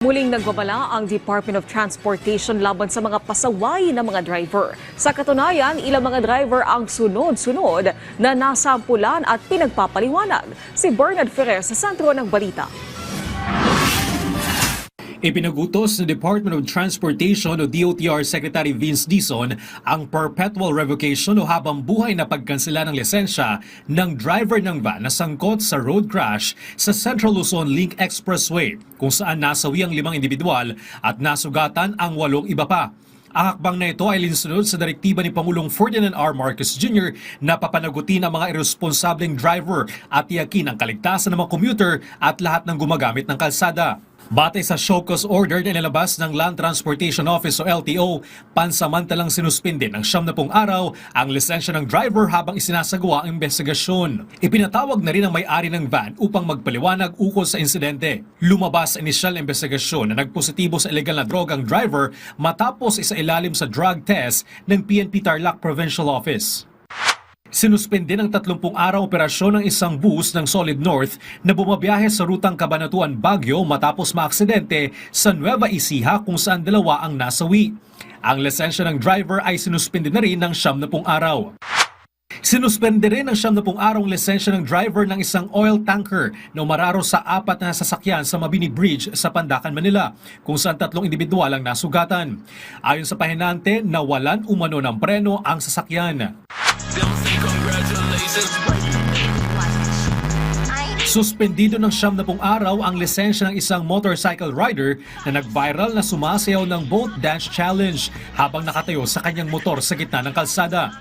Muling nagbabala ang Department of Transportation laban sa mga pasaway na mga driver. Sa katunayan, ilang mga driver ang sunod-sunod na nasampulan at pinagpapaliwanag. Si Bernard Ferrer sa sentro ng balita. Ipinagutos ng Department of Transportation o DOTR Secretary Vince Dizon ang perpetual revocation o habang buhay na pagkansela ng lisensya ng driver ng van na sangkot sa road crash sa Central Luzon Link Expressway kung saan nasawi ang 5 individual at nasugatan ang 8 iba pa. Ang hakbang na ito ay linsunod sa direktiba ni Pangulong Ferdinand R. Marcos Jr. na papanagutin ang mga irresponsableng driver at tiyakin ang kaligtasan ng mga commuter at lahat ng gumagamit ng kalsada. Batay sa show cause order na nilabas ng Land Transportation Office o LTO, pansamantalang sinuspinde ng 70 araw ang lisensya ng driver habang isinasagawa ang investigasyon. Ipinatawag na rin ang may-ari ng van upang magpaliwanag ukol sa insidente. Lumabas sa inisyal na investigasyon na nagpositibo sa illegal na droga ang driver matapos isailalim sa drug test ng PNP Tarlac Provincial Office. Sinuspende ng 30 araw operasyon ng isang bus ng Solid North na bumabiyahe sa rutang Cabanatuan Baguio matapos maaksidente sa Nueva Ecija kung saan 2 ang nasawi. Ang lisensya ng driver ay sinuspende na rin ng 70 araw. Sinuspende rin ng 70 araw lisensya ng driver ng isang oil tanker na umararo sa 4 na sasakyan sa Mabini Bridge sa Pandacan, Manila, kung saan 3 individual ang nasugatan. Ayon sa pahinante, nawalan umano ng preno ang sasakyan. Suspendido ng 70 araw ang lisensya ng isang motorcycle rider na nag-viral na sumasayaw ng boat dance challenge habang nakatayo sa kanyang motor sa gitna ng kalsada.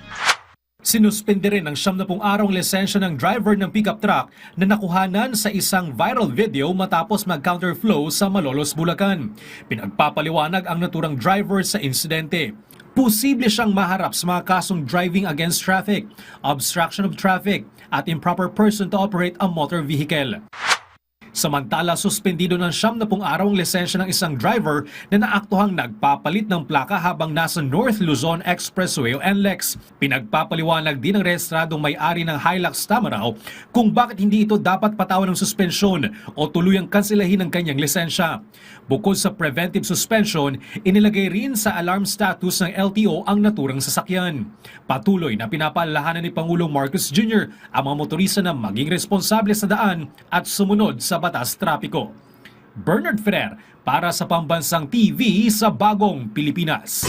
Sinuspende rin ng 70 araw lisensya ng driver ng pickup truck na nakuhanan sa isang viral video matapos mag-counterflow sa Malolos, Bulacan. Pinagpapaliwanag ang naturang driver sa insidente. Posible siyang maharap sa mga kasong driving against traffic, obstruction of traffic, at improper person to operate a motor vehicle. Samantala, suspendido ng 70 araw ang lisensya ng isang driver na naaktuhang nagpapalit ng plaka habang nasa North Luzon Expressway o NLEX. Pinagpapaliwanag din ng rehistradong may-ari ng Hilux Tamaraw kung bakit hindi ito dapat patawan ng suspensyon o tuluyang kanselahin ang kanyang lisensya. Bukod sa preventive suspension, inilagay rin sa alarm status ng LTO ang naturang sasakyan. Patuloy na pinapaalalahanan ni Pangulong Marcos Jr. ang mga motorista na maging responsable sa daan at sumunod sa batas trapiko. Bernard Ferrer para sa Pambansang TV sa Bagong Pilipinas.